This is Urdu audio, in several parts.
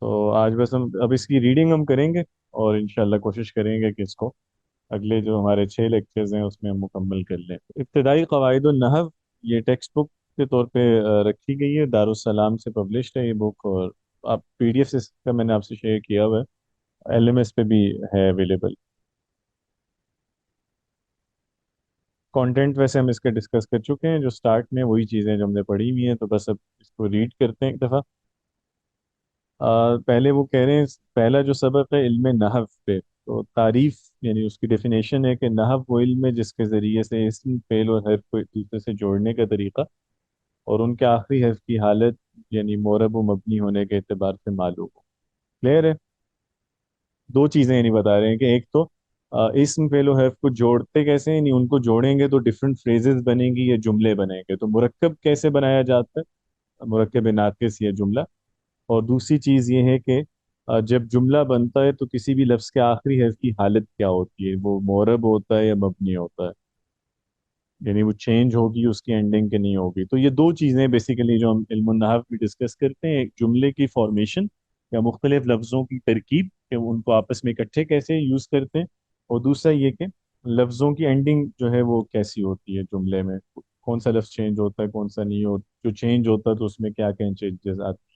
تو آج بس ہم اب اس کی ریڈنگ ہم کریں گے، اور انشاءاللہ کوشش کریں گے کہ اس کو اگلے جو ہمارے 6 لیکچرز ہیں اس میں ہم مکمل کر لیں۔ ابتدائی قواعد النحو، یہ ٹیکسٹ بک کے طور پہ رکھی گئی ہے، دارالسلام سے پبلشڈ ہے یہ بک، اور آپ پی ڈی ایف سے اس کا میں نے آپ سے شیئر کیا ہوا ہے، ایل ایم ایس پہ بھی ہے اویلیبل۔ کانٹینٹ ویسے ہم اس کے ڈسکس کر چکے ہیں، جو سٹارٹ میں وہی چیزیں جو ہم نے پڑھی ہوئی ہیں، تو بس اب اس کو ریڈ کرتے ہیں ایک دفعہ۔ پہلے وہ کہہ رہے ہیں پہلا جو سبق ہے علم نحو پہ، تو تعریف یعنی اس کی ڈیفینیشن ہے کہ نحو وہ علم ہے جس کے ذریعے سے اسم فعل اور حرف کو ایک دوسرے سے جوڑنے کا طریقہ اور ان کے آخری حرف کی حالت یعنی مورب و مبنی ہونے کے اعتبار سے معلوم ہو۔ کلیئر ہے؟ دو چیزیں یعنی بتا رہے ہیں کہ ایک تو اسم فعل و حرف کو جوڑتے کیسے ہیں، یعنی ان کو جوڑیں گے تو ڈفرینٹ فریزز بنیں گی یا جملے بنیں گے، تو مرکب کیسے بنایا جاتا ہے، مرکب ناقص یا جملہ۔ اور دوسری چیز یہ ہے کہ جب جملہ بنتا ہے تو کسی بھی لفظ کے آخری حرف کی حالت کیا ہوتی ہے، وہ معرب ہوتا ہے یا مبنی ہوتا ہے، یعنی وہ چینج ہوگی اس کی اینڈنگ کے نہیں ہوگی۔ تو یہ دو چیزیں بیسیکلی جو ہم علم النحو میں ڈسکس کرتے ہیں، ایک جملے کی فارمیشن یا مختلف لفظوں کی ترکیب کہ ان کو آپس میں اکٹھے کیسے یوز کرتے ہیں، اور دوسرا یہ کہ لفظوں کی اینڈنگ جو ہے وہ کیسی ہوتی ہے جملے میں، کون سا لفظ چینج ہوتا ہے کون سا نہیں ہوتا، جو چینج ہوتا ہے تو اس میں کیا کیا چینجز آتے ہیں۔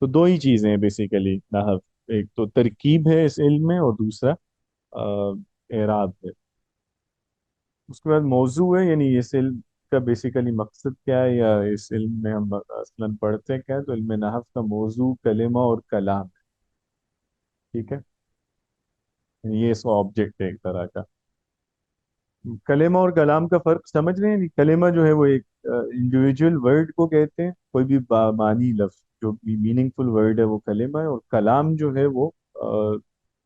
تو دو ہی چیزیں ہیں بیسیکلی نحو، ایک تو ترکیب ہے اس علم میں اور دوسرا اعراب ہے۔ اس کے بعد موضوع ہے، یعنی اس علم کا بیسیکلی مقصد کیا ہے، یا اس علم میں ہم اصلاً پڑھتے ہیں کیا ہے، تو علم نحو کا موضوع کلمہ اور کلام ہے، ٹھیک ہے؟ یعنی یہ اس کا آبجیکٹ ہے ایک طرح کا۔ کلمہ اور کلام کا فرق سمجھ رہے ہیں؟ کلمہ جو ہے وہ ایک انڈیویجول ورڈ کو کہتے ہیں، کوئی بھی بامعنی لفظ جو بھی میننگ فل ورڈ ہے وہ کلمہ ہے، اور کلام جو ہے وہ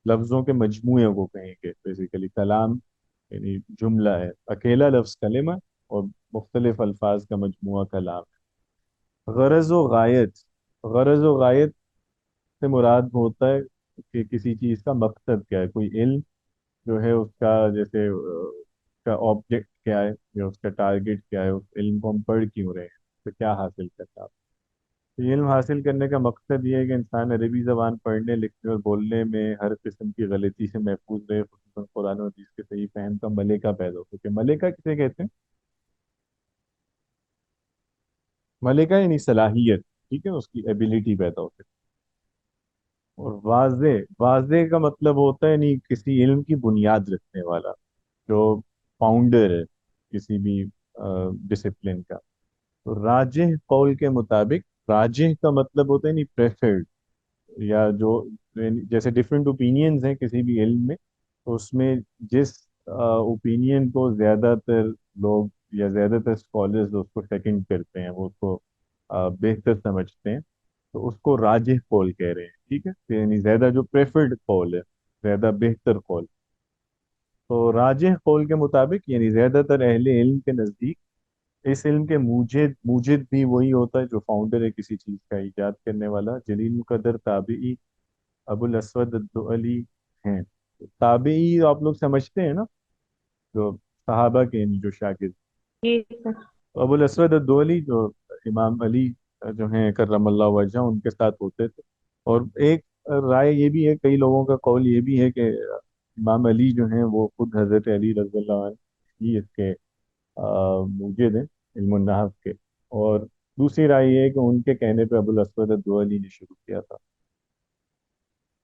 لفظوں کے مجموعے کو کہیں گے بیسیکلی۔ کلام یعنی جملہ ہے، اکیلا لفظ کلمہ، اور مختلف الفاظ کا مجموعہ کلام ہے۔ غرض و غایت، غرض و غایت سے مراد ہوتا ہے کہ کسی چیز کا مقصد کیا ہے، کوئی علم جو ہے اس کا جیسے اس کا آبجیکٹ کیا ہے یا اس کا ٹارگیٹ کیا ہے، اس علم کو ہم پڑھ کیوں رہے ہیں، تو کیا حاصل کرنا ہے۔ تو یہ علم حاصل کرنے کا مقصد یہ ہے کہ انسان عربی زبان پڑھنے لکھنے اور بولنے میں ہر قسم کی غلطی سے محفوظ رہے، خصوصاً قرآن و حدیث کے صحیح فہم کا ملکہ پیدا ہو سکے۔ ملکہ کسے کہتے ہیں؟ ملکہ یعنی صلاحیت، ٹھیک ہے، اس کی ایبیلٹی پیدا ہو سکے۔ اور واضح، واضح کا مطلب ہوتا ہے یعنی کسی علم کی بنیاد رکھنے والا، جو فاؤنڈر ہے کسی بھی ڈسپلن کا۔ تو راجح قول کے مطابق، راجح کا مطلب ہوتا ہے نہیں پریفرڈ، یا جو یعنی جیسے ڈفرینٹ اوپینینز ہیں کسی بھی علم میں، تو اس میں جس اوپینین کو زیادہ تر لوگ یا زیادہ تر اسکالرز اس کو سیکنڈ کرتے ہیں، وہ اس کو بہتر سمجھتے ہیں، تو اس کو راجح قول کہہ رہے ہیں، ٹھیک ہے، یعنی زیادہ جو پریفرڈ قول ہے، زیادہ بہتر قول۔ تو راجح قول کے مطابق یعنی زیادہ تر اہل علم کے نزدیک اس علم کے موجد، موجد بھی وہی ہوتا ہے جو فاؤنڈر ہے کسی چیز کا، ایجاد کرنے والا، جلیل القدر تابعی ابو الاسود الدؤلی ہیں۔ تابعی آپ لوگ سمجھتے ہیں نا، جو صحابہ کے یعنی جو شاگرد، جی سر۔ ابو الاسود الدؤلی جو امام علی جو ہیں کرم اللہ وجہ ان کے ساتھ ہوتے تھے۔ اور ایک رائے یہ بھی ہے، کئی لوگوں کا قول یہ بھی ہے کہ امام علی جو ہیں وہ خود حضرت علی رضی اللہ عنہ ہی اس کے موجد ہیں علم النحو کے۔ اور دوسری رائے یہ ہے کہ ان کے کہنے پہ ابو الاسود الدؤلی نے شروع کیا تھا۔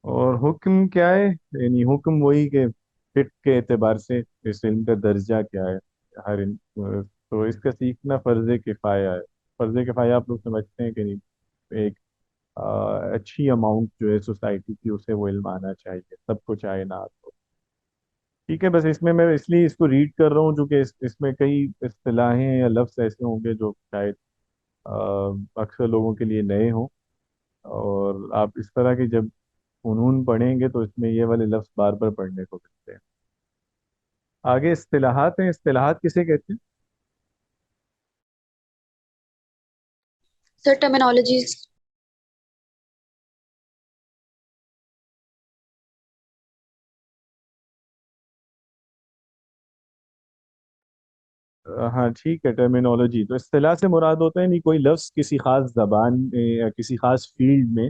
اور حکم کیا ہے، یعنی حکم وہی کہ فقہ کے اعتبار سے اس علم کا درجہ کیا ہے، تو اس کا سیکھنا فرض کفایہ ہے۔ فرض کفایہ آپ لوگ سمجھتے ہیں کہ نہیں، ایک اچھی اماؤنٹ جو ہے سوسائٹی کی اسے وہ علم آنا چاہیے، سب کو چاہے نہ آتا ہو۔ ٹھیک ہے، بس اس میں اس لیے اس کو ریڈ کر رہا ہوں چونکہ اس میں کئی اصطلاحیں یا لفظ ایسے ہوں گے جو شاید اکثر لوگوں کے لیے نئے ہوں، اور آپ اس طرح کے جب فنون پڑھیں گے تو اس میں یہ والے لفظ بار بار پڑھنے کو ملتے ہیں۔ آگے اصطلاحات ہیں، اصطلاحات کسے کہتے ہیں؟ سر ٹرمینالوجیز۔ ہاں ٹھیک ہے، ٹرمینالوجی تو اصطلاح سے مراد ہوتا ہے نہیں کوئی لفظ کسی خاص زبان میں یا کسی خاص فیلڈ میں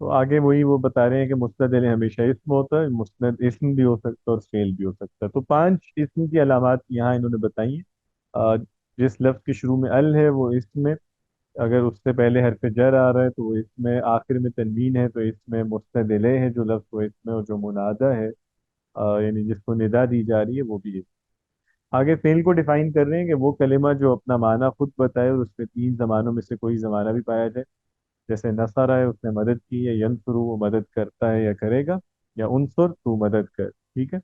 تو آگے وہی وہ بتا رہے ہیں کہ مسند علیہ ہمیشہ اسم ہوتا ہے، مسند اسم بھی ہو سکتا ہے اور فعل بھی ہو سکتا ہے۔ تو 5 اسم کی علامات یہاں انہوں نے بتائی ہیں۔ جس لفظ کے شروع میں ال ہے وہ اسم میں، اگر اس سے پہلے حرف جر آ رہا ہے تو وہ اس میں، آخر میں تنوین ہے تو اس میں مستند الیہ ہے جو لفظ وہ اس میں، اور جو منادہ ہے یعنی جس کو ندا دی جا رہی ہے وہ بھی ہے۔ آگے فعل کو ڈیفائن کر رہے ہیں کہ وہ کلمہ جو اپنا معنی خود بتائے اور اس میں 3 زمانوں میں سے کوئی زمانہ بھی پایا جائے، جیسے نصر ہے اس نے مدد کی ہے، ینصر وہ مدد کرتا ہے یا کرے گا، یا انصر تو مدد کر، ٹھیک ہے۔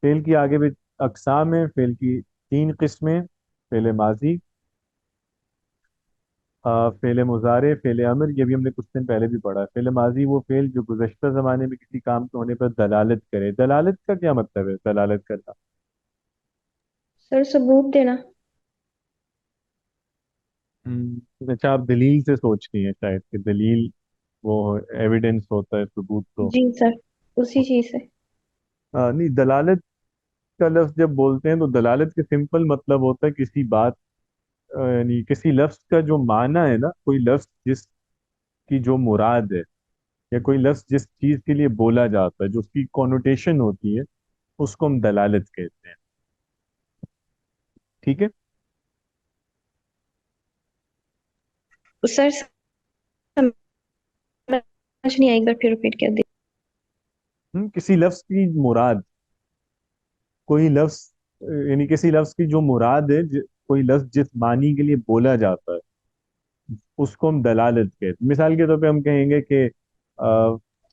فعل کی آگے بھی اقسام ہیں، فعل کی 3 قسمیں: فعل ماضی، فعل مضارع، فعل امر، یہ بھی ہم نے کچھ دن پہلے بھی پڑھا ہے۔ فعل ماضی وہ فعل جو گزشتہ زمانے میں کسی کام کے ہونے پر دلالت کرے۔ دلالت کا کیا مطلب ہے دلالت کرنا؟ سر ثبوت دینا۔ اچھا، آپ دلیل سے سوچ رہی ہیں شاید کہ دلیل وہ ایویڈنس ہوتا ہے، ثبوت تو جی سر، اسی چیز سے۔ نہیں، دلالت کا لفظ جب بولتے ہیں تو دلالت کے سمپل مطلب ہوتا ہے کسی بات یعنی کسی لفظ کا جو معنی ہے نا، کوئی لفظ جس کی جو مراد ہے، یا کوئی لفظ جس چیز کے لیے بولا جاتا ہے، جو اس کی کونوٹیشن ہوتی ہے، اس کو ہم دلالت کہتے ہیں، ٹھیک ہے۔ سر سمجھ نہیں آئی، ایک بار پھر ریپیٹ کر دیں۔ کسی لفظ کی مراد، کوئی لفظ یعنی کسی لفظ کی جو مراد ہے، کوئی لفظ جس معنی کے لیے بولا جاتا ہے، اس کو ہم دلالت کہتے ہیں۔ مثال کے طور پہ ہم کہیں گے کہ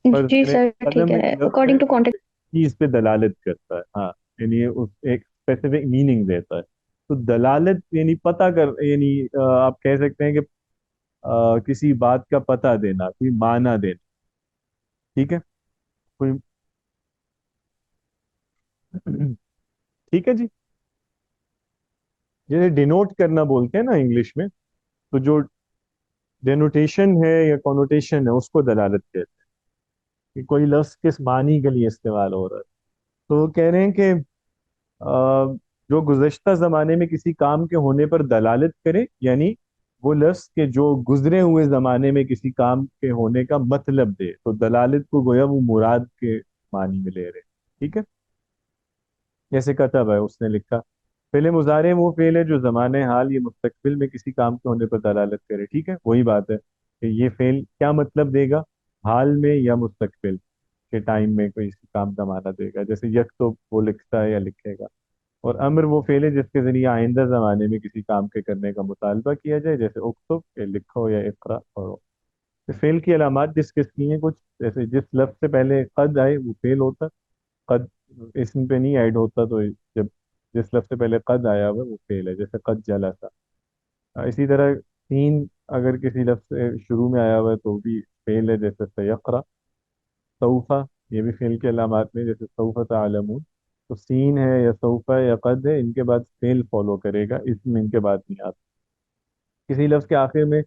فرض جی کریں سر ٹھیک قدم ایک ہے، لفظ ہے اکارڈنگ ٹو جو کانٹیکٹ۔ ایک چیز پہ دلالت کرتا ہے، ہاں، یعنی یہ اس ایک اسپیسیفک میننگ دیتا ہے۔ تو دلالت یعنی پتہ کر، یعنی آپ کہہ سکتے ہیں کہ کسی بات کا پتہ دینا، کوئی معنی دینا، ٹھیک ہے، کوئی ٹھیک ہے جی، جیسے ڈینوٹ کرنا بولتے ہیں نا انگلش میں، تو جو ڈینوٹیشن ہے یا کونوٹیشن ہے اس کو دلالت کہتے ہیں کہ کوئی لفظ کس معنی کے لیے استعمال ہو رہا ہے۔ تو وہ کہہ رہے ہیں کہ آ، جو گزشتہ زمانے میں کسی کام کے ہونے پر دلالت کرے، یعنی وہ لفظ کے جو گزرے ہوئے زمانے میں کسی کام کے ہونے کا مطلب دے، تو دلالت کو گویا وہ مراد کے معنی میں لے رہے، ٹھیک ہے۔ جیسے کتب ہے اس نے لکھا، فعل مضارع وہ فعل ہے جو زمانے حال یا مستقبل میں کسی کام کے ہونے پر دلالت کرے، ٹھیک ہے، وہی بات ہے کہ یہ فعل کیا مطلب دے گا، حال میں یا مستقبل کے ٹائم میں کوئی کام کا معنی دے گا، جیسے یکتب وہ لکھتا ہے یا لکھے گا۔ اور امر وہ فعل ہے جس کے ذریعے آئندہ زمانے میں کسی کام کے کرنے کا مطالبہ کیا جائے، جیسے اکتب کہ لکھو یا اقرا پڑھو۔ فعل کی علامات جس کس کی ہیں کچھ، جیسے جس لفظ سے پہلے قد آئے وہ فعل ہوتا ہے، قد اسم پہ نہیں ایڈ ہوتا، تو جب جس لفظ سے پہلے قد آیا ہوا ہے وہ فعل ہے، جیسے قد جلسا۔ اسی طرح سین اگر کسی لفظ سے شروع میں آیا ہوا ہے تو بھی فعل ہے، جیسے سیقرا۔ سوفا یہ بھی فعل کے علامات میں، جیسے سوف تعلمون۔ تو سین ہے یا سوفا یا قد ہے، ان کے بعد فعل فالو کرے گا، اسم ان کے بعد نہیں آتا۔ کسی لفظ کے آخر میں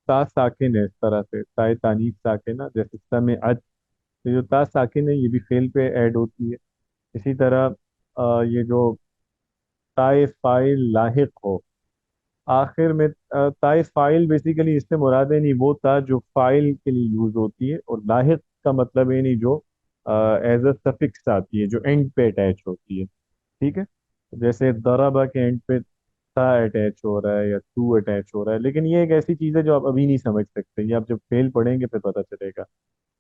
تا ساکن ہے، اس طرح سے تائے تانیث ساکن ہے، جیسے سمعت، تو جو تا ساکن ہے یہ بھی فعل پہ ایڈ ہوتی ہے۔ اسی طرح یہ جو تائے فائل لاحق ہو آخر میں، تائے فائل بیسیکلی اس سے مراد ہے نہیں وہ تا جو فائل کے لیے یوز ہوتی ہے، اور لاحق کا مطلب ہے نہیں جو ایز اے سفکس آتی ہے، جو اینڈ پہ اٹیچ ہوتی ہے، ٹھیک ہے۔ جیسے ضربہ کے اینڈ پہ تا اٹیچ ہو رہا ہے یا تو اٹیچ ہو رہا ہے، لیکن یہ ایک ایسی چیز ہے جو آپ ابھی نہیں سمجھ سکتے، یہ آپ جب فیل پڑھیں گے پھر پتہ چلے گا۔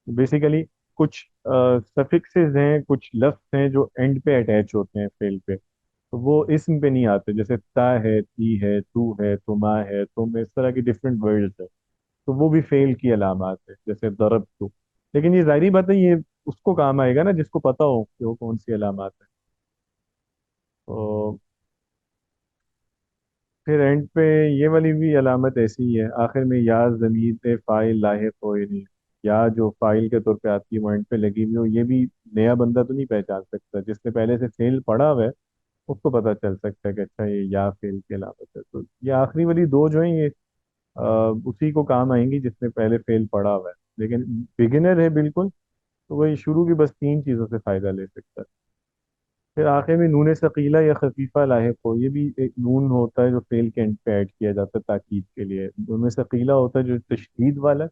بیسیکلی کچھ سفکسز ہیں، کچھ لفظ ہیں جو اینڈ پہ اٹیچ ہوتے ہیں فیل پہ، تو وہ اسم پہ نہیں آتے، جیسے تا ہے، تی ہے، تو ہے، تما ہے، تم، اس طرح کی ڈفرینٹ ورڈز ہے، تو وہ بھی فیل کی علامات ہے، جیسے ضرب تو۔ لیکن یہ ظاہری بات ہے، یہ اس کو کام آئے گا نا جس کو پتا ہو کہ وہ کون سی علامات ہے۔ تو پھر اینڈ پہ یہ والی بھی علامت ایسی ہی ہے، آخر میں یا ضمیر پہ فائل لاحق ہو، یعنی یا جو فائل کے طور پہ آتی ہے وہ اینڈ پہ لگی ہوئی ہو، یہ بھی نیا بندہ تو نہیں پہچان سکتا، جس نے پہلے سے فیل پڑھا ہوا ہے اس کو پتہ چل سکتا ہے کہ اچھا یہ یا فیل کی علامت ہے۔ تو یہ آخری والی دو جو ہیں یہ اسی کو کام آئیں گی جس نے پہلے فیل پڑھا ہوا ہے، لیکن بگنر ہے بالکل تو وہی شروع کی بس 3 چیزوں سے فائدہ لے سکتا ہے۔ پھر آخر میں نون ثقیلہ یا خفیفہ لاحق ہو، یہ بھی ایک نون ہوتا ہے جو فیل کے اینڈ پہ ایڈ کیا جاتا ہے تاکید کے لیے۔ نون ثقیلہ ہوتا ہے جو تشدید والا ہے،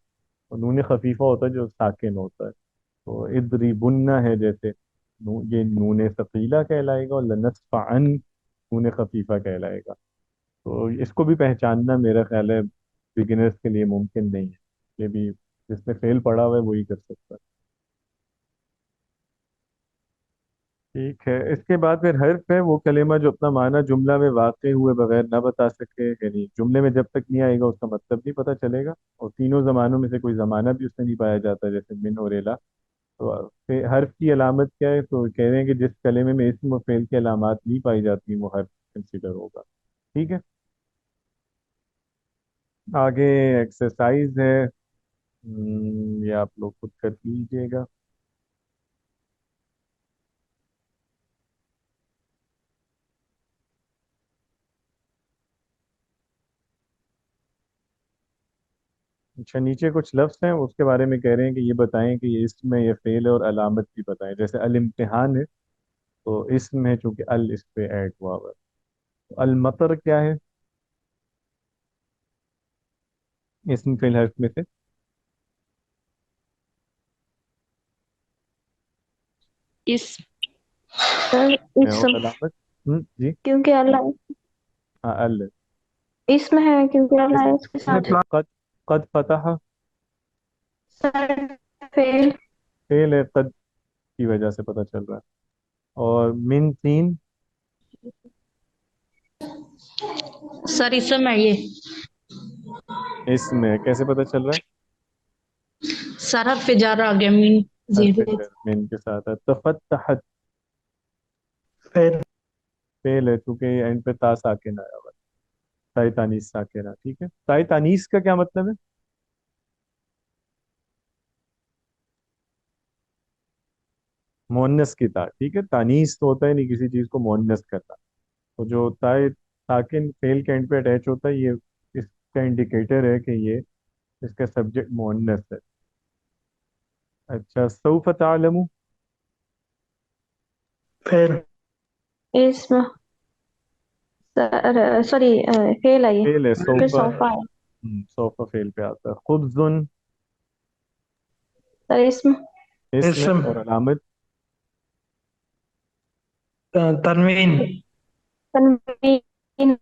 اور نون خفیفہ ہوتا ہے جو ساکن ہوتا ہے. تو اضربن ہے جیسے، یہ نون ثقیلہ کہلائے گا، اور لنسفعن نون خفیفہ کہلائے گا. تو اس کو بھی پہچاننا میرا خیال ہے بگنرز کے لیے ممکن نہیں ہے. یہ بھی جس نے فیل پڑھا ہوا ہے وہی کر سکتا ہے. ٹھیک ہے. اس کے بعد پھر حرف ہے وہ کلمہ جو اپنا معنی جملہ میں واقع ہوئے بغیر نہ بتا سکے، یعنی جملے میں جب تک نہیں آئے گا اس کا مطلب نہیں پتہ چلے گا، اور تینوں زمانوں میں سے کوئی زمانہ بھی اس میں نہیں پایا جاتا، جیسے من اور الا. تو پھر حرف کی علامت کیا ہے؟ تو کہہ رہے ہیں کہ جس کلمے میں اسم و فعل کی علامات نہیں پائی جاتی وہ حرف کنسیڈر ہوگا. ٹھیک ہے. آگے ایکسرسائز ہے. یہ آپ لوگ خود کر لیجیے گا. اچھا، نیچے کچھ لفظ ہیں اس کے بارے میں کہہ رہے ہیں کہ یہ بتائیں کہ یہ اسم ہے، یہ فعل ہے، اور علامت بھی بتائیں. جیسے الامتحان ہے تو اسم ہے چونکہ ال اس پہ ایڈ ہوا ہوا ہے. تو المطر کیا ہے؟ اسم فعل حرف میں سے. اس سر میں اور اسم، علامت. جی. کیونکہ اللہ ہاں ال ہے. اسم ہے، کیونکہ اللہ اسم ہے اس کے فعل ساتھ. ہے. قد فتح سر فیل. فعل ہے، قد کی وجہ سے پتہ چل رہا ہے. اور من تین سر اسم ہے یہ. اسم ہے، کیسے پتہ چل رہا ہے؟ سر حرف جار آ گیا مین حرف زیر. جر من کے ساتھ ہے. تفتحت فیل. فعل ہے چونکہ یہ اینڈ پہ تا ساکن آیا ہوا ہے. تائی تانیس ساکنہ. ٹھیک ہے. تائی تانیس کا کیا مطلب ہے؟ مونس کی تا. ٹھیک ہے. تانیس تو ہوتا ہے نہیں کسی چیز کو مونس کرنا. تو جو تائے ساکن فیل کے اینڈ پہ اٹیچ ہوتا ہے یہ اس کا انڈیکیٹر ہے کہ یہ اس کا سبجیکٹ مونس ہے. اچھا، سوف تعلم فیل. اسم. سر سوری، فیل ہے یہ فیل ہے. پھر سوف صوفہ ہے. سوف فیل پہ آتا ہے. خبز سر اسم. اسم ہے، اسم. اور علامت. تنوین. تنوین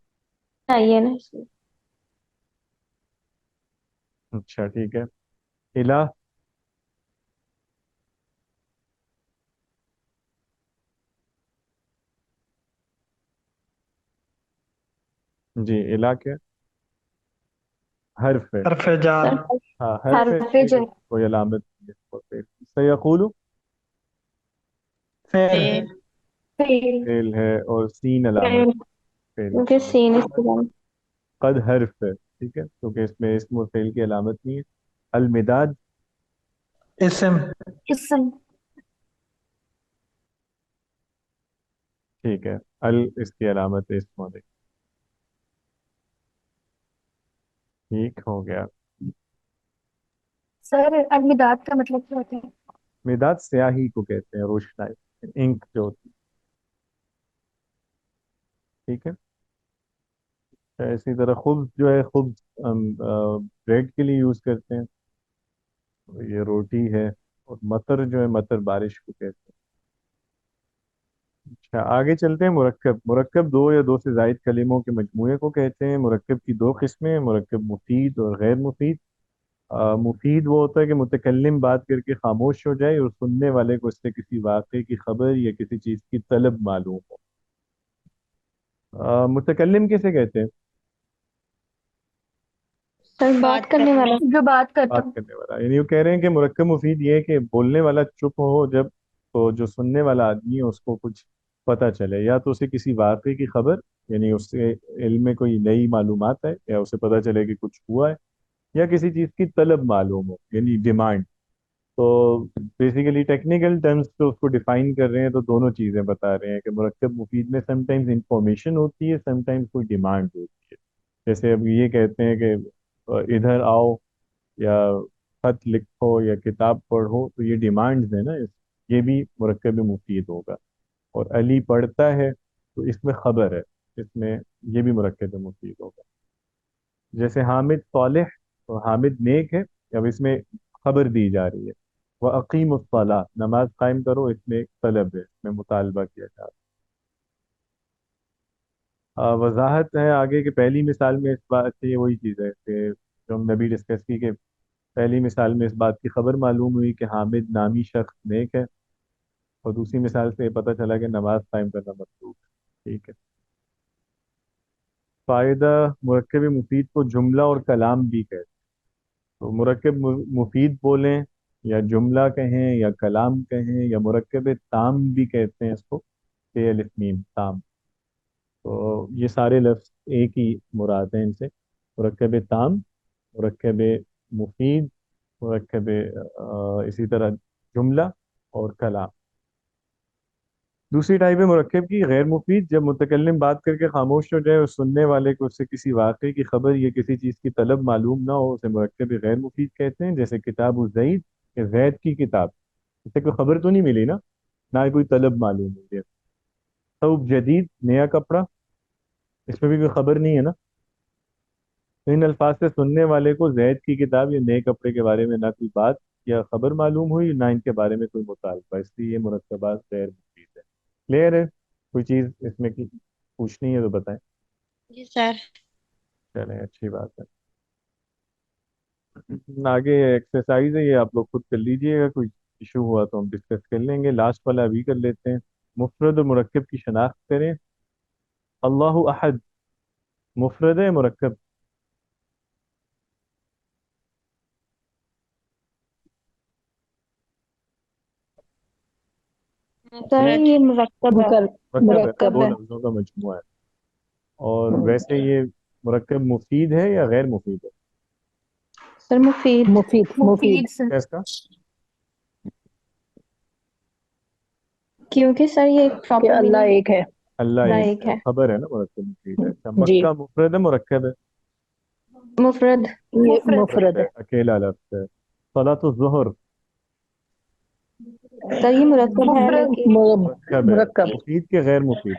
آئی ہے نا اس میں. اچھا ٹھیک ہے. الہ. جی الہ کیا؟ حرف ہے. حرف جار. ہاں حرف ہے حرف لیکن جر. کوئی علامت نہیں ہے. سیقول فیل. فیل. فعل ہے، اور سین علامت. فیل فعل کیونکہ علامت. سین اس کے بعد. قد حرف ہے. ٹھیک ہے کیونکہ اس میں اسم و فعل کی علامت نہیں ہے. المداد اسم. اسم. ٹھیک ہے. ال اس کی علامت ہے اسم ہونے کی. ٹھیک ہو گیا. سر المداد کا مطلب کیا ہوتا ہے؟ مداد سیاہی کو کہتے ہیں، روشنائی، انک جو ہوتی ہے. ٹھیک ہے. اسی طرح خبز جو ہے، خبز ہم بریڈ کے لیے یوز کرتے ہیں، یہ روٹی ہے. اور مطر جو ہے، مطر بارش کو کہتے ہیں. اچھا آگے چلتے ہیں. مرکب. مرکب دو یا دو سے زائد کلموں کے مجموعے کو کہتے ہیں. مرکب کی دو قسمیں ہیں، مرکب مفید اور غیر مفید. مفید وہ ہوتا ہے کہ متکلم بات کر کے خاموش ہو جائے اور سننے والے کو اس سے کسی واقعے کی خبر یا کسی چیز کی طلب معلوم ہو. متکلم کیسے کہتے ہیں؟ سر بات کرنے والا جو بات کرتا بات ہوں. کرنے والا. یعنی وہ کہہ رہے ہیں کہ مرکب مفید یہ ہے کہ بولنے والا چپ ہو جب، تو جو سننے والا آدمی ہے اس کو کچھ پتہ چلے، یا تو اسے کسی واقعے کی خبر، یعنی اس سے علم میں کوئی نئی معلومات ہے، یا اسے پتہ چلے کہ کچھ ہوا ہے، یا کسی چیز کی طلب معلوم ہو، یعنی ڈیمانڈ. تو بیسیکلی ٹیکنیکل ٹرمز تو اس کو ڈیفائن کر رہے ہیں، تو دونوں چیزیں بتا رہے ہیں کہ مرکب مفید میں سم ٹائمز انفارمیشن ہوتی ہے، سم ٹائمز کوئی ڈیمانڈ ہوتی ہے. جیسے اب یہ کہتے ہیں کہ ادھر آؤ، یا خط لکھو، یا کتاب پڑھو، تو یہ ڈیمانڈز ہیں نا. یہ بھی مرکب مفید ہوگا. اور علی پڑھتا ہے تو اس میں خبر ہے، اس میں یہ بھی مرکب مفید ہوگا. جیسے حامد صالح، تو حامد نیک ہے اب اس میں خبر دی جا رہی ہے، وہ عقیم الصلاۃ، نماز قائم کرو، اس میں ایک طلب ہے، اس میں مطالبہ کیا جا رہا ہے۔ وضاحت ہے آگے کہ پہلی مثال میں اس بات سے یہ وہی چیز ہے کہ جو ہم نے ابھی ڈسکس کی، کہ پہلی مثال میں اس بات کی خبر معلوم ہوئی کہ حامد نامی شخص نیک ہے، اور دوسری مثال سے یہ پتہ چلا کہ نماز قائم کرنا مطلوب ہے، ٹھیک ہے۔ فائدہ، مرکب مفید کو جملہ اور کلام بھی کہتے ہیں، تو مرکب مفید بولیں یا جملہ کہیں یا کلام کہیں یا مرکب تام بھی کہتے ہیں اس کو، تے الف میم تام، تو یہ سارے لفظ ایک ہی مراد ہیں ان سے، مرکب تام، مرکب مفید، مرکب اسی طرح جملہ اور کلام۔ دوسری ٹائپ ہے مرکب کی غیر مفید، جب متکلم بات کر کے خاموش ہو جائے اور سننے والے کو اس سے کسی واقعے کی خبر یا کسی چیز کی طلب معلوم نہ ہو، اسے مرکب غیر مفید کہتے ہیں، جیسے کتاب الزید، کہ زید کی کتاب، اس سے کوئی خبر تو نہیں ملی نا، نہ ہی کوئی طلب معلوم ہوئی ہے۔ ثوب جدید، نیا کپڑا، اس میں بھی کوئی خبر نہیں ہے نا، تو ان الفاظ سے سننے والے کو زید کی کتاب یا نئے کپڑے کے بارے میں نہ کوئی بات یا خبر معلوم ہوئی، نہ ان کے بارے میں کوئی مطالبہ، اس لیے یہ مرکبات غیر مفید ہے۔ کلیئر ہے؟ کوئی چیز اس میں کی پوچھنی ہے تو بتائیں۔ جی سر۔ چلیں اچھی بات ہے۔ آگے ایکسرسائز ہے، یہ آپ لوگ خود کر لیجئے گا، کوئی ایشو ہوا تو ہم ڈسکس کر لیں گے، لاسٹ والا ابھی کر لیتے ہیں۔ مفرد اور مرکب کی شناخت کریں۔ اللہ احد مفرد ہے مرکب؟ سر مفرد۔ یہ مرکب ہے۔ مرکب ہے، مرکب دو ہے لفظوں کا مجموعہ ہے، اور ویسے یہ مرکب مفید ہے یا غیر مفید ہے؟ سر مفید مفید مفید سر، کیا اس کا؟ کیونکہ سر یہ ایک کہ پراپر اللہ میننگ ایک ہے۔ اللہ اللہ ایک ایک ہے، ہے۔ خبر ہے نا مرکب مفید ہے۔ اچھا، جی مکہ مفرد ہے مرکب ہے؟ مفرد یہ مفرد مفرد ہے، ہے۔ اکیلا لفظ ہے۔ صلاۃ الظہر سر یہ مرکب ہے لیکن مرکب ہے، مرکب مفید کے غیر مفید؟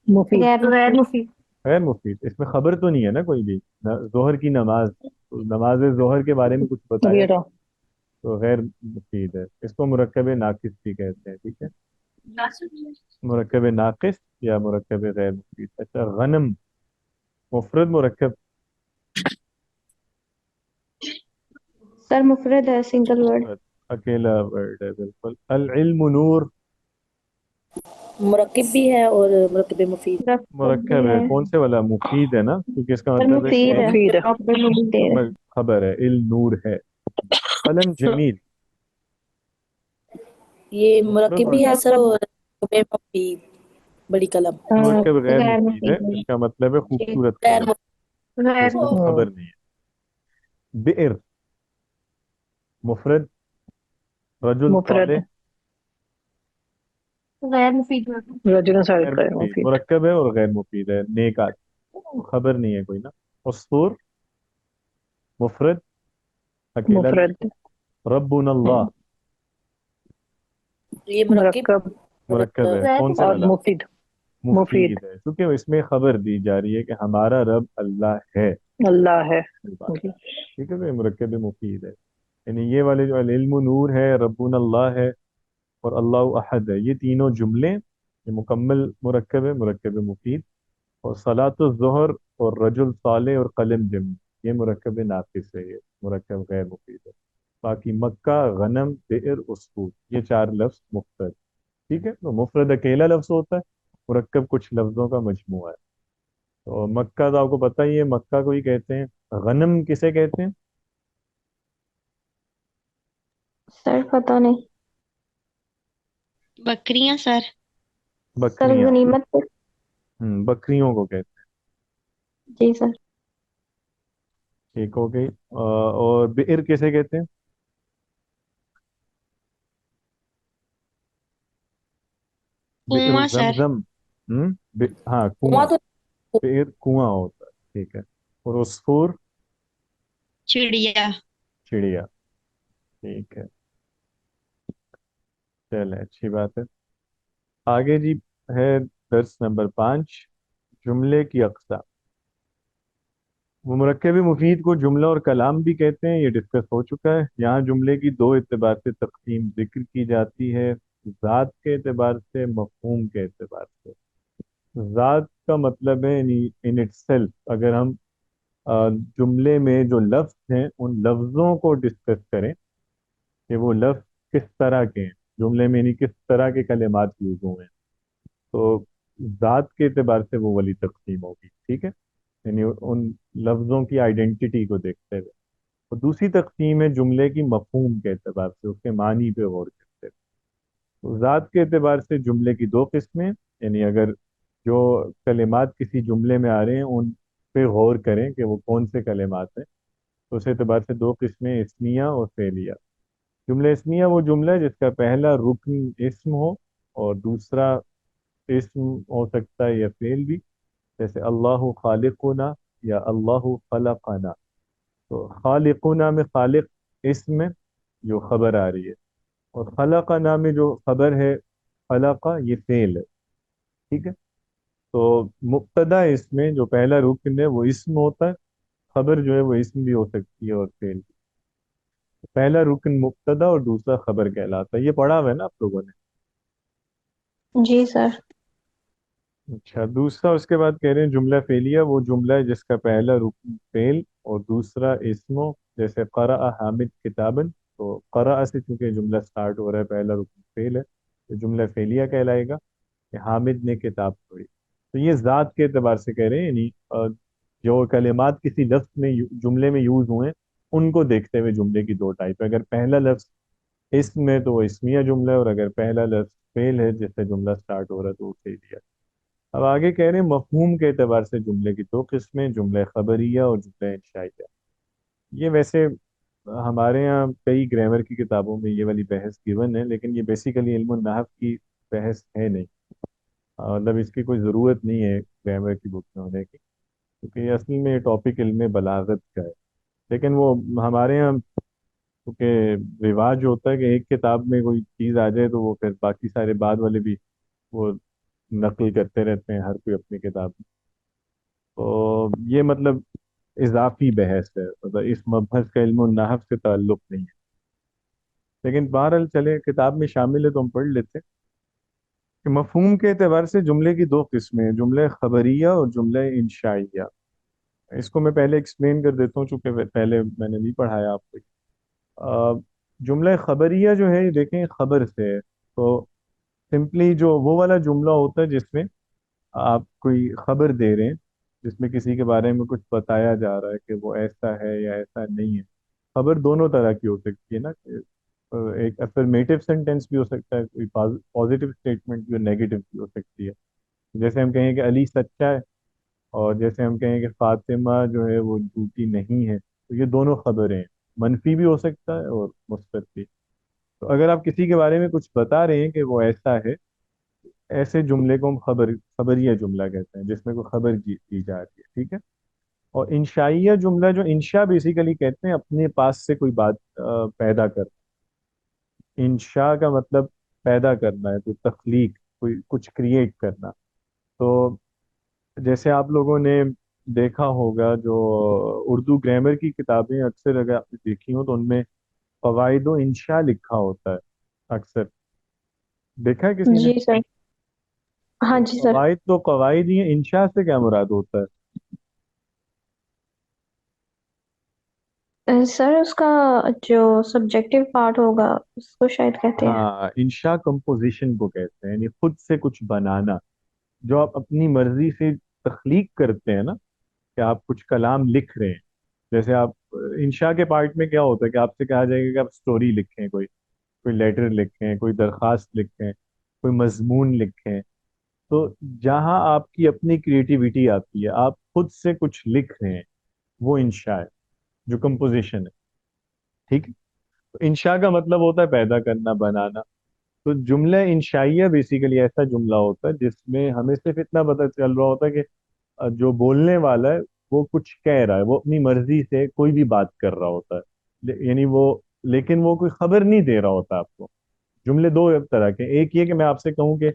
مفید غیر مفید۔ غیر مفید، اس میں خبر تو نہیں ہے نا کوئی بھی، ظہر کی نماز، نماز ظہر کے بارے میں کچھ بتایا وغیرہ۔ نہیں، تو غیر مفید ہے، اس کو مرکب ناقص بھی کہتے ہیں، ٹھیک ہے، مرکب ناقص یا مرکب غیر مفید۔ اچھا، غنم مفرد مرکب؟ سر مفرد ہے، سنگل ورڈ۔ مفرد، اکیلا ورڈ ہے بالکل۔ العلم نور مرکب بھی ہے اور مرکب مفید۔ مرکب بھی مرکب ہے، ہے۔ کون سے والا؟ مفید ہے نا، کیونکہ اس کا سر مطلب ہے کہ مفید ہے، مفید ہے۔ پراپر میننگ دے رہے۔ خبر ہے، علم نور ہے۔ قلم جمیل یہ مفرد مرکب بھی ہے مرکب؟ سر، مرکب اور مرکب مفید بڑی قلم۔ مرکب غیر غیر مفید ہے، مفید اس کا مطلب ہے جی، خوبصورت غیر قلم، تو غیر اس میں کوئی مفید۔ خبر نہیں ہے۔ بئر مفرد، رجل مفرد، صالح غیر مفید۔ رجل غیر صالح غیر مفید، مفید۔ مرکب ہے اور غیر مفید ہے، نیک آدمی، خبر نہیں ہے کوئی نا۔ عصفور مفرد، اکیلا مفرد، لفظ ہے۔ ربنا اللہ یہ مرکب مرکب اور مرکب ہے، کون سے اور والا؟ مفید۔ مفید مفید ہے، کیونکہ اس میں خبر دی جا رہی ہے کہ ہمارا رب اللہ ہے، اللہ ہے۔ بات، جی ٹھیک ہے، تو یہ مرکب مفید ہے، یعنی یہ والے جو العلم نور ہے، ربنا اللہ ہے، اور اللہ احد ہے، یہ تینوں جملے یہ مکمل مرکب ہے، مرکب مفید۔ اور صلاۃ الظہر اور رجل صالح اور قلم جم، یہ مرکب ناقص ہے، یہ مرکب غیر مفید ہے۔ باقی مکہ، غنم، بئر، عصفور، یہ چار لفظ مفرد، ٹھیک ہے، تو مفرد اکیلا لفظ ہوتا ہے، مرکب کچھ لفظوں کا مجموعہ ہے۔ تو مکہ تو آپ کو پتہ ہی ہے، مکہ کو ہی کہتے ہیں۔ غنم کسے کہتے ہیں؟ سر پتہ نہیں۔ بکریاں سر۔ سر بکریاں، غنیمت پہ۔ بکریوں کو کہتے جی سر۔ ہیں، ٹھیک ہو گئی۔ اور بئر کسے کہتے ہیں؟ بئر کنواں سر۔ زمزم، ہاں کنواں کنواں، تو بئر کنواں ہوتا ہے، ٹھیک ہے۔ اور عصفور چڑیا۔ چڑیا، ٹھیک ہے، چلے اچھی بات ہے۔ آگے جی ہے درس نمبر 5، جملے کی اقسام۔ وہ مرکب مفید کو جملہ اور کلام بھی کہتے ہیں، یہ ڈسکس ہو چکا ہے۔ یہاں جملے کی دو اعتبار سے تقسیم ذکر کی جاتی ہے، ذات کے اعتبار سے، مفہوم کے اعتبار سے۔ ذات کا مطلب ہے ان اٹ سیلف، اگر ہم جملے میں جو لفظ ہیں ان لفظوں کو ڈسکس کریں کہ وہ لفظ کس طرح کے ہیں، جملے میں یعنی کس طرح کے کلمات یوز ہوئے ہیں، تو ذات کے اعتبار سے وہ والی تقسیم ہوگی، ٹھیک ہے، یعنی ان لفظوں کی آئیڈینٹی کو دیکھتے ہوئے۔ اور دوسری تقسیم ہے جملے کی مفہوم کے اعتبار سے، اس کے معنی پہ غور کرتے ہوئے۔ تو ذات کے اعتبار سے جملے کی دو قسمیں، یعنی اگر جو کلمات کسی جملے میں آ رہے ہیں ان پہ غور کریں کہ وہ کون سے کلمات ہیں، تو اس اعتبار سے دو قسمیں، اسمیہ اور فعلیہ۔ جملہ اسمیہ وہ جملہ ہے جس کا پہلا رکن اسم ہو اور دوسرا اسم ہو سکتا ہے یا فعل بھی، جیسے اللہ خالقنا یا اللہ خلقنا۔ تو خالقنا میں خالق اسم ہے جو خبر آ رہی ہے، اور خلقنا میں جو خبر ہے خلق، یہ فعل ہے، ٹھیک ہے۔ تو مبتدا اس میں جو پہلا رکن ہے وہ اسم ہوتا ہے، خبر جو ہے وہ اسم بھی ہو سکتی ہے اور فعل بھی۔ پہلا رکن مبتدا اور دوسرا خبر کہلاتا ہے، یہ پڑھا ہوا ہے نا آپ لوگوں نے؟ جی سر۔ اچھا، دوسرا اس کے بعد کہہ رہے ہیں جملہ فعلیہ وہ جملہ ہے جس کا پہلا رکن فعل اور دوسرا اسم ہو، جیسے قرأ حامد کتابن، تو قرأ سے چونکہ جملہ سٹارٹ ہو رہا ہے، پہلا رکن فعل ہے، تو جملہ فعلیہ کہلائے گا کہ حامد نے کتاب پڑھی۔ تو یہ ذات کے اعتبار سے کہہ رہے ہیں، یعنی جو کلمات کسی لفظ میں جملے میں یوز ہوئے ہیں ان کو دیکھتے ہوئے جملے کی دو ٹائپ ہے۔ اگر پہلا لفظ اسم ہے تو وہ اسمیہ جملہ ہے، اور اگر پہلا لفظ فعل ہے جس سے جملہ سٹارٹ ہو رہا ہے تو وہ فعلیہ۔ اب آگے کہہ رہے ہیں مفہوم کے اعتبار سے جملے کی دو قسمیں، جملہ خبریہ اور جملہ انشائیہ۔ یہ ویسے ہمارے یہاں کئی گرامر کی کتابوں میں یہ والی بحث گیون ہے، لیکن یہ بیسیکلی علم النحو کی بحث ہے نہیں، مطلب اس کی کوئی ضرورت نہیں ہے گرامر کی بک میں ہونے کی، کیونکہ یہ اصل میں ٹاپک علم بلاغت کا ہے۔ لیکن وہ ہمارے یہاں کیونکہ رواج ہوتا ہے کہ ایک کتاب میں کوئی چیز آ جائے تو وہ پھر باقی سارے بعد والے بھی وہ نقل کرتے رہتے ہیں، ہر کوئی اپنی کتاب میں۔ تو یہ مطلب اضافی بحث ہے، مطلب اس مبحث کا علم النحو سے تعلق نہیں ہے، لیکن بہرحال چلے کتاب میں شامل ہے تو ہم پڑھ لیتے ہیں کہ مفہوم کے اعتبار سے جملے کی دو قسمیں ہیں، جملہ خبریہ اور جملہ انشائیہ۔ اس کو میں پہلے ایکسپلین کر دیتا ہوں چونکہ پہلے میں نے نہیں پڑھایا آپ کو۔ جملہ خبریہ جو ہے یہ دیکھیں خبر سے ہے، تو سمپلی جو وہ والا جملہ ہوتا ہے جس میں آپ کوئی خبر دے رہے ہیں، جس میں کسی کے بارے میں کچھ بتایا جا رہا ہے کہ وہ ایسا ہے یا ایسا نہیں ہے۔ خبر دونوں طرح کی ہو سکتی ہے نا، کہ ایک افرمیٹو سینٹینس بھی ہو سکتا ہے، کوئی پازیٹیو اسٹیٹمنٹ بھی، نیگیٹو بھی ہو سکتی ہے۔ جیسے ہم کہیں کہ علی سچا ہے، اور جیسے ہم کہیں کہ فاطمہ جو ہے وہ جھوٹی نہیں ہے، تو یہ دونوں خبریں ہیں، منفی بھی ہو سکتا ہے اور مثبت بھی۔ تو اگر آپ کسی کے بارے میں کچھ بتا رہے ہیں کہ وہ ایسا ہے، ایسے جملے کو ہم خبریہ جملہ کہتے ہیں، جس میں کوئی خبر دی جا رہی ہے، ٹھیک ہے۔ اور انشائیہ جملہ، جو انشاء بیسیکلی کہتے ہیں اپنے پاس سے کوئی بات پیدا کرنا۔ انشاء کا مطلب پیدا کرنا ہے، کوئی تخلیق، کوئی کچھ کریٹ کرنا۔ تو جیسے آپ لوگوں نے دیکھا ہوگا، جو اردو گرامر کی کتابیں اکثر اگر آپ نے دیکھی ہوں تو ان میں قواعد و انشاء لکھا ہوتا ہے اکثر، دیکھا ہے کسی نے؟ جی سر۔ ہاں تو جی سر۔ قواعد تو قواعد ہی ہیں، انشاء سے کیا مراد ہوتا ہے؟ سر اس کا جو سبجیکٹو پارٹ ہوگا اس کو شاید کہتے ہیں۔ ہاں، انشاء کمپوزیشن کو کہتے ہیں، یعنی خود سے کچھ بنانا، جو آپ اپنی مرضی سے تخلیق کرتے ہیں نا، کہ آپ کچھ کلام لکھ رہے ہیں۔ جیسے آپ انشاء کے پارٹ میں کیا ہوتا ہے کہ آپ سے کہا جائے گا کہ آپ سٹوری لکھیں، کوئی کوئی لیٹر لکھیں، کوئی درخواست لکھیں، کوئی مضمون لکھیں۔ تو جہاں آپ کی اپنی کریٹیوٹی آتی ہے، آپ خود سے کچھ لکھ رہے ہیں، وہ انشاء ہے، جو کمپوزیشن ہے، ٹھیک ہے۔ تو انشاء کا مطلب ہوتا ہے پیدا کرنا، بنانا۔ تو جملہ انشائیہ بیسیکلی ایسا جملہ ہوتا ہے جس میں ہمیں صرف اتنا پتہ چل رہا ہوتا ہے کہ جو بولنے والا ہے وہ کچھ کہہ رہا ہے، وہ اپنی مرضی سے کوئی بھی بات کر رہا ہوتا ہے، یعنی وہ، لیکن وہ کوئی خبر نہیں دے رہا ہوتا آپ کو۔ جملے دو طرح کے، ایک یہ کہ میں آپ سے کہوں کہ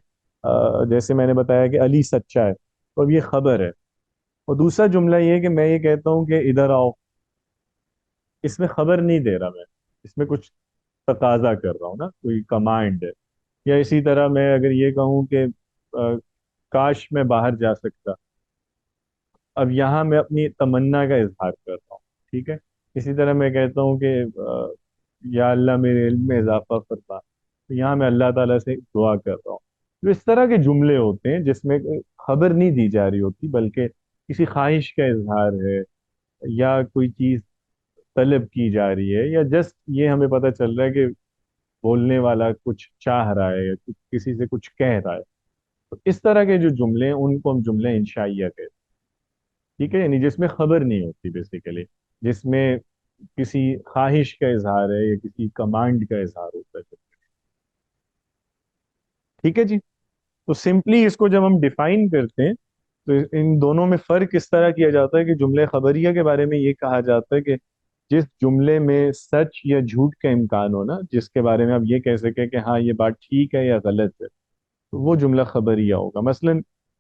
جیسے میں نے بتایا کہ علی سچا ہے، تو اب یہ خبر ہے، اور دوسرا جملہ یہ ہے کہ میں یہ کہتا ہوں کہ ادھر آؤ، اس میں خبر نہیں دے رہا میں، اس میں کچھ تقاضا کر رہا ہوں نا، کوئی کمانڈ ہے. یا اسی طرح میں اگر یہ کہوں کہ کاش میں باہر جا سکتا، اب یہاں میں اپنی تمنا کا اظہار کر رہا ہوں. ٹھیک ہے. اسی طرح میں کہتا ہوں کہ یا اللہ میرے علم میں اضافہ فرما، تو یہاں میں اللہ تعالیٰ سے دعا کر رہا ہوں. تو اس طرح کے جملے ہوتے ہیں جس میں خبر نہیں دی جا رہی ہوتی، بلکہ کسی خواہش کا اظہار ہے، یا کوئی چیز طلب کی جا رہی ہے، یا جسٹ یہ ہمیں پتہ چل رہا ہے کہ بولنے والا کچھ چاہ رہا ہے یا کسی سے کچھ کہہ رہا ہے. تو اس طرح کے جو جملے ہیں ان کو ہم جملے انشائیہ کہتے ہیں. ٹھیک ہے، یعنی جس میں خبر نہیں ہوتی بیسیکلی، جس میں کسی خواہش کا اظہار ہے یا کسی کمانڈ کا اظہار ہوتا ہے. ٹھیک ہے جی. تو سمپلی اس کو جب ہم ڈیفائن کرتے ہیں تو ان دونوں میں فرق اس طرح کیا جاتا ہے کہ جملے خبریہ کے بارے میں یہ کہا جاتا ہے کہ جس جملے میں سچ یا جھوٹ کا امکان ہو نا، جس کے بارے میں آپ یہ کہہ سکیں کہ ہاں یہ بات ٹھیک ہے یا غلط ہے، تو وہ جملہ خبریہ ہوگا. مثلا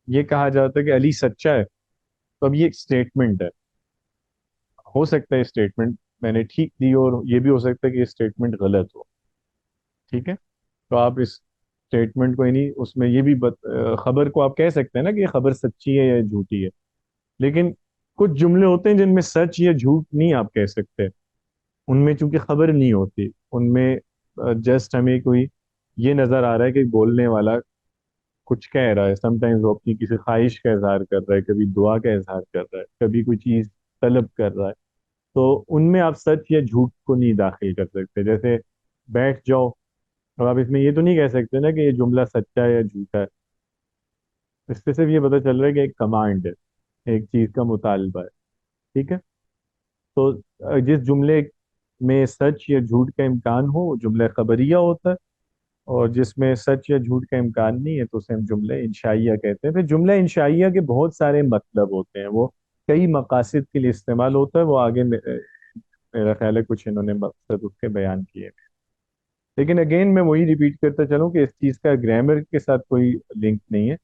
یہ کہا جاتا ہے کہ علی سچا ہے، تو اب یہ ایک اسٹیٹمنٹ ہے. ہو سکتا ہے اسٹیٹمنٹ میں نے ٹھیک دی اور یہ بھی ہو سکتا ہے کہ یہ اسٹیٹمنٹ غلط ہو. ٹھیک ہے. تو آپ اس اسٹیٹمنٹ کو یعنی اس میں یہ بھی خبر کو آپ کہہ سکتے ہیں نا کہ یہ خبر سچی ہے یا جھوٹی ہے. لیکن کچھ جملے ہوتے ہیں جن میں سچ یا جھوٹ نہیں آپ کہہ سکتے، ان میں چونکہ خبر نہیں ہوتی، ان میں جسٹ ہمیں کوئی یہ نظر آ رہا ہے کہ بولنے والا کچھ کہہ رہا ہے. سم ٹائمز وہ اپنی کسی خواہش کا اظہار کر رہا ہے، کبھی دعا کا اظہار کر رہا ہے، کبھی کوئی چیز طلب کر رہا ہے. تو ان میں آپ سچ یا جھوٹ کو نہیں داخل کر سکتے. جیسے بیٹھ جاؤ، اب آپ اس میں یہ تو نہیں کہہ سکتے نا کہ یہ جملہ سچا ہے یا جھوٹا ہے. اس سے صرف یہ پتہ چل رہا ہے کہ ایک کمانڈ ہے، ایک چیز کا مطالبہ ہے. ٹھیک ہے. تو جس جملے میں سچ یا جھوٹ کا امکان ہو وہ جملہ خبریہ ہوتا ہے، اور جس میں سچ یا جھوٹ کا امکان نہیں ہے تو اسے ہم جملہ انشائیہ کہتے ہیں. پھر جملہ انشائیہ کے بہت سارے مطلب ہوتے ہیں، وہ کئی مقاصد کے لیے استعمال ہوتا ہے. وہ آگے میرا خیال ہے کچھ انہوں نے مقصد اس کے بیان کیے. لیکن اگین میں وہی ریپیٹ کرتا چلوں کہ اس چیز کا گرامر کے ساتھ کوئی لنک نہیں ہے.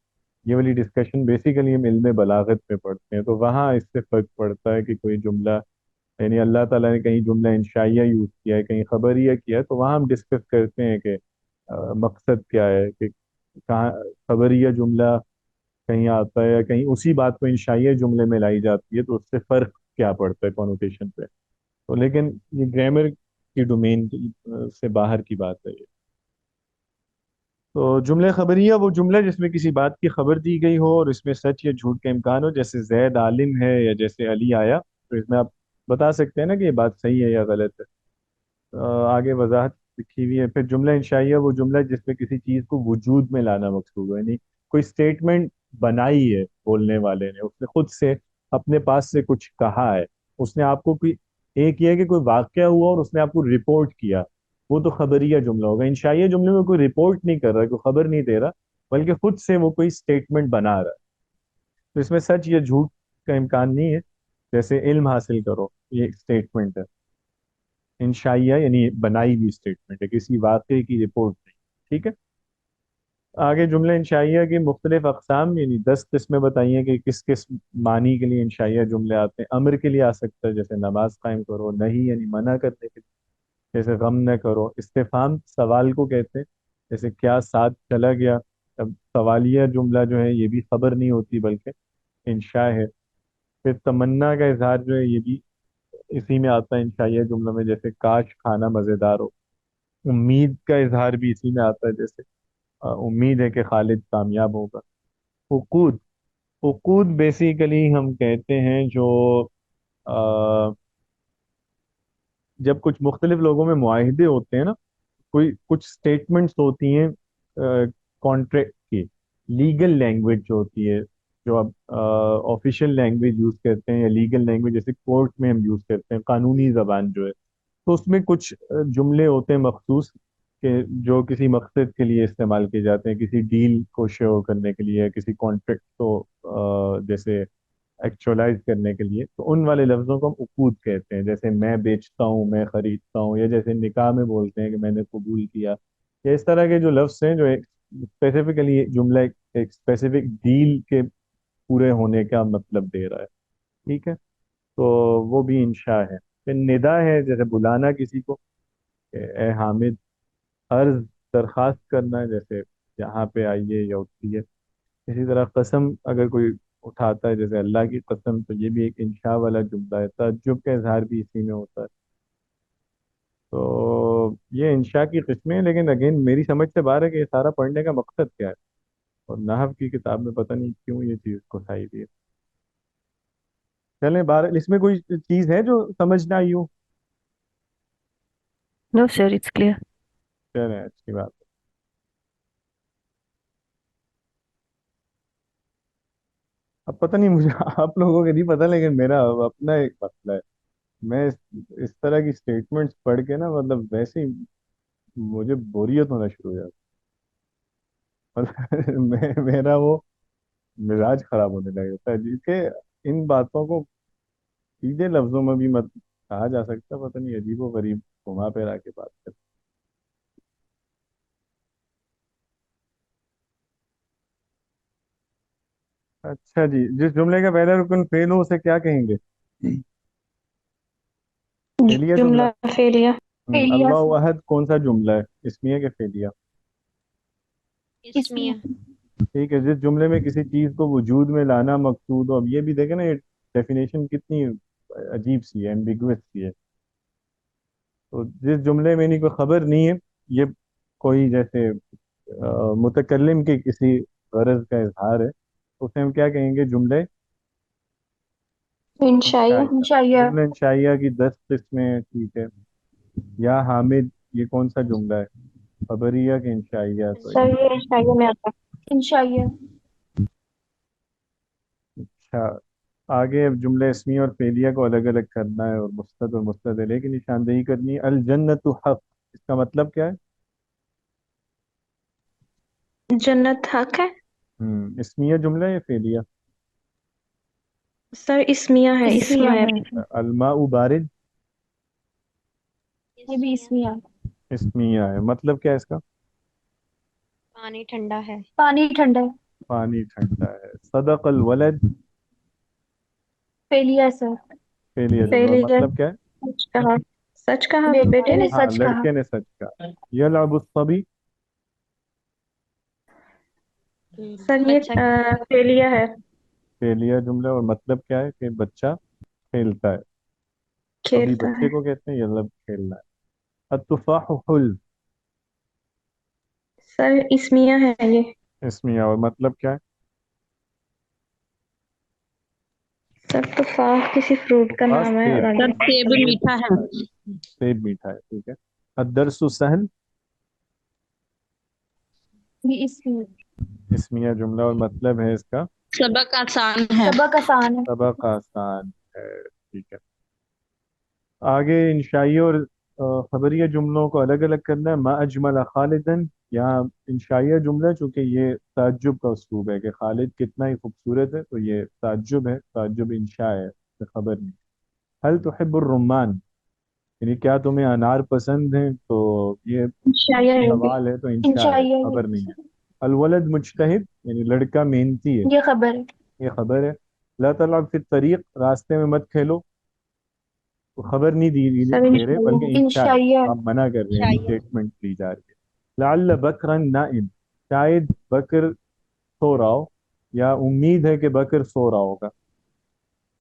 یہ والی ڈسکشن بیسیکلی ہم علم بلاغت میں پڑھتے ہیں، تو وہاں اس سے فرق پڑتا ہے کہ کوئی جملہ یعنی اللہ تعالیٰ نے کہیں جملہ انشائیہ یوز کیا ہے، کہیں خبریہ کیا ہے، تو وہاں ہم ڈسکس کرتے ہیں کہ مقصد کیا ہے، کہ کہاں خبریہ جملہ کہیں آتا ہے یا کہیں اسی بات کو انشائیہ جملے میں لائی جاتی ہے، تو اس سے فرق کیا پڑتا ہے کونوٹیشن پہ. تو لیکن یہ گرامر کی ڈومین سے باہر کی بات ہے یہ. تو جملہ خبریہ وہ جملہ جس میں کسی بات کی خبر دی گئی ہو اور اس میں سچ یا جھوٹ کا امکان ہو. جیسے زید عالم ہے یا جیسے علی آیا، تو اس میں آپ بتا سکتے ہیں نا کہ یہ بات صحیح ہے یا غلط ہے. آگے وضاحت لکھی ہوئی ہے. پھر جملہ انشائیہ وہ جملہ جس میں کسی چیز کو وجود میں لانا مقصود ہو، یعنی کوئی اسٹیٹمنٹ بنائی ہے بولنے والے نے، اس نے خود سے اپنے پاس سے کچھ کہا ہے. اس نے آپ کو کوئی ایک یہ ہے کہ کوئی واقعہ ہوا اور اس نے آپ کو رپورٹ کیا، وہ تو خبریہ جملہ ہوگا. انشائیہ جملے میں کوئی رپورٹ نہیں کر رہا، کوئی خبر نہیں دے رہا، بلکہ خود سے وہ کوئی اسٹیٹمنٹ بنا رہا ہے. تو اس میں سچ یا جھوٹ کا امکان نہیں ہے. جیسے علم حاصل کرو، یہ ایک اسٹیٹمنٹ ہے. انشائیہ یعنی بنائی ہوئی اسٹیٹمنٹ ہے، کسی واقعے کی رپورٹ نہیں. ٹھیک ہے. آگے جملہ انشائیہ کی مختلف اقسام، یعنی 10 قسمیں بتائی ہیں کہ کس کس معنی کے لیے انشائیہ جملے آتے ہیں. امر کے لیے آ سکتا ہے، جیسے نماز قائم کرو. نہیں یعنی منع کرنے کے لیے، جیسے غم نہ کرو. استفہام سوال کو کہتے ہیں، جیسے کیا ساتھ چلا گیا. اب سوالیہ جملہ جو ہے یہ بھی خبر نہیں ہوتی بلکہ انشاء ہے. پھر تمنا کا اظہار جو ہے یہ بھی اسی میں آتا ہے انشائیہ جملوں میں، جیسے کاش کھانا مزیدار ہو. امید کا اظہار بھی اسی میں آتا ہے، جیسے امید ہے کہ خالد کامیاب ہوگا. عقود، عقود بیسیکلی ہم کہتے ہیں جو آ، جب کچھ مختلف لوگوں میں معاہدے ہوتے ہیں نا، کوئی کچھ سٹیٹمنٹس ہوتی ہیں کانٹریکٹ کی. لیگل لینگویج جو ہوتی ہے، جو اب آفیشیل لینگویج یوز کرتے ہیں یا لیگل لینگویج جیسے کورٹ میں ہم یوز کرتے ہیں، قانونی زبان جو ہے، تو اس میں کچھ جملے ہوتے ہیں مخصوص کہ جو کسی مقصد کے لیے استعمال کیے جاتے ہیں، کسی ڈیل کو شو کرنے کے لیے، کسی کانٹریکٹ کو جیسے ایکچولائز کرنے کے لیے. تو ان والے لفظوں کو ہم عقود کہتے ہیں. جیسے میں بیچتا ہوں، میں خریدتا ہوں، یا جیسے نکاح میں بولتے ہیں کہ میں نے قبول کیا. یا اس طرح کے جو لفظ ہیں جو ایک اسپیسیفکلی جملہ ایک اسپیسیفک ڈیل کے پورے ہونے کا مطلب دے رہا ہے. ٹھیک ہے، تو وہ بھی انشاء ہے. پھر ندا ہے، جیسے بلانا کسی کو کہ اے حامد. عرض، درخواست کرنا، جیسے یہاں پہ آئیے یا اٹھیے. اسی طرح قسم اگر کوئی اٹھاتا ہے جیسے اللہ کی قسم، تو یہ بھی ایک انشاء والا جملہ ہے. تعجب کا اظہار بھی اسی میں ہوتا ہے. تو یہ انشاء کی قسمیں ہیں، لیکن اگین میری سمجھ سے باہر ہے کہ یہ سارا پڑھنے کا مقصد کیا ہے. اور نحو کی کتاب میں پتہ نہیں کیوں یہ چیز گھسائی دی ہے. چلیں، بہرحال اس میں کوئی چیز ہے جو سمجھ نہ آئی ہو؟ No, sir, it's clear. چلیں، اچھی بات ہے. اب پتہ نہیں مجھے آپ لوگوں کو نہیں پتہ، لیکن میرا اپنا ایک مسئلہ ہے. میں اس طرح کی اسٹیٹمنٹس پڑھ کے نا، مطلب ویسے ہی مجھے بوریت ہونا شروع ہو جاتا ہے. میرا وہ مزاج خراب ہونے لگ جاتا ہے جس کے ان باتوں کو سیدھے لفظوں میں بھی مت کہا جا سکتا. پتہ نہیں، عجیب و غریب گھما پھرا کے بات کرتے. اچھا جی، جس جملے کا پہلا رکن فعل ہو اسے کیا کہیں گے؟ فعلیہ جملہ. جملہ فعلیہ. اللہ احد کون سا جملہ ہے، اسمیہ کے فعلیہ؟ اسمیہ. ٹھیک ہے، جس جملے میں کسی چیز کو وجود میں لانا مقصود ہو. اب یہ بھی دیکھیں نا، یہ ڈیفینیشن کتنی عجیب سی ہے، ایمبیگوس سی ہے. تو جس جملے میں نہیں کوئی خبر نہیں ہے، یہ کوئی جیسے متکلم کے کسی غرض کا اظہار ہے، تو اسے ہم کیا کہیں گے؟ جملے انشائیہ. انشائیہ. جملے انشائیہ کی 10 قسمیں ہیں. ٹھیک ہے. یا حامد، یہ کون سا جملہ ہے؟ خبریہ کہ انشائیہ؟ تو سر یہ انشائیہ میں آتا ہے. انشائیہ. اچھا، آگے اب جملے اسمیہ اور فعلیہ کو الگ الگ کرنا ہے، اور مستد اور مستد علیہ کی نشاندہی کرنی ہے. الجنت حق، اس کا مطلب کیا ہے؟ جنت حق ہے. اسمیہ جملہ ہے یا فعلیہ؟ سر اسمیہ ہے، اسم اسمیہ ہے. ہے. الماء بارد، یہ بھی اسمیہ. اسمیہ ہے. مطلب کیا ہے اس کا؟ پانی ٹھنڈا ہے. پانی ٹھنڈا ہے. پانی ٹھنڈا ہے. صدق الولد، فعلیہ سر. فعلیہ جملہ. اور فعلیہ. مطلب کیا ہے؟ سچ کہا. سچ کہا بیٹے نے. ہاں، سچ کہا. لڑکے نے سچ کہا. یلعب الصبی، سر یہ بچہ فعلیہ ہے. فعلیہ جملہ. اور مطلب کیا ہے؟ کہ بچہ کھیلتا ہے. ابھی کھیلتا ہے. بچے کو کہتے ہیں یلعب، کھیلنا ہے. التفاح حل، سر اسمیہ ہے یہ. اسمیہ. اور مطلب کیا ہے؟ سر تفاح کسی فروٹ کا تفاح نام ہے اور سیب، آگے سیب میٹھا ہے. سیب میٹھا ہے. ٹھیک ہے. الدرس سہل، یہ اسمیہ. اسمیہ جملہ. اور مطلب ہے اس کا؟ سبق آسان ہے. سبق آسان ہے. سبق آسان ہے. ٹھیک ہے. آگے انشائیہ اور خبریہ جملوں کو الگ الگ کرنا ہے. ما اجمل خالدن، یہاں انشائیہ جملہ چونکہ یہ تعجب کا اسلوب ہے کہ خالد کتنا ہی خوبصورت ہے، تو یہ تعجب ہے. تعجب انشاء ہے، خبر نہیں. حل تحب الرمان، یعنی کیا تمہیں انار پسند ہیں؟ تو یہ انشائیہ ہے بھی. سوال ہے، تو انشاء ہے، انشائیہ. خبر نہیں ہے. الولد مجتہد، یعنی لڑکا محنتی ہے، یہ خبر ہے. یہ خبر ہے. لا تلعب فی الطریق، راستے میں مت کھیلو، تو خبر نہیں سر دے رہے انشائیہ بلکہ ہے. انشاء ہے. انشائیہ. آپ منع کر رہے ہیں، اسٹیٹمنٹ لی جا رہی ہے. لعل بکرا نائم، شاید بکر سو رہا ہو، یا امید ہے کہ بکر سو رہا ہوگا.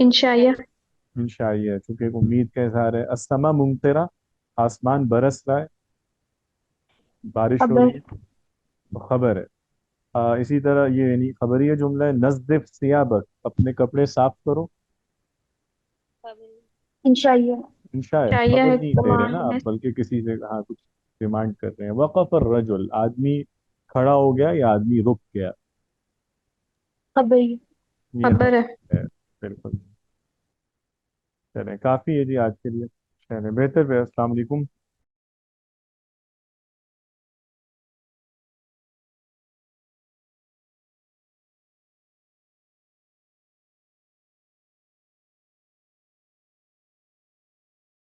انشائیہ. انشائیہ ہے، چونکہ ایک امید کا اظہار ہے. السما ممطرہ، آسمان برس رہا ہے، بارش ہو خبر. رہی ہے، تو خبر ہے. اسی طرح یہ یعنی خبریہ جملہ ہے. نظف ثیابک، اپنے کپڑے صاف کرو. انشائیہ. انشاء ہے، انشائیہ خبر ہے. نہیں دے رہے نا تمام آپ، ہے. بلکہ کسی سے ہاں کچھ ڈیمانڈ کر رہے ہیں. وقف الرجل، آدمی کھڑا ہو گیا یا آدمی رک گیا. خبر. یہ خبر ہے. خبر ہے. بالکل. چلیں، کافی ہے جی آج کے لیے. چلیں، بہتر ہے. السلام علیکم.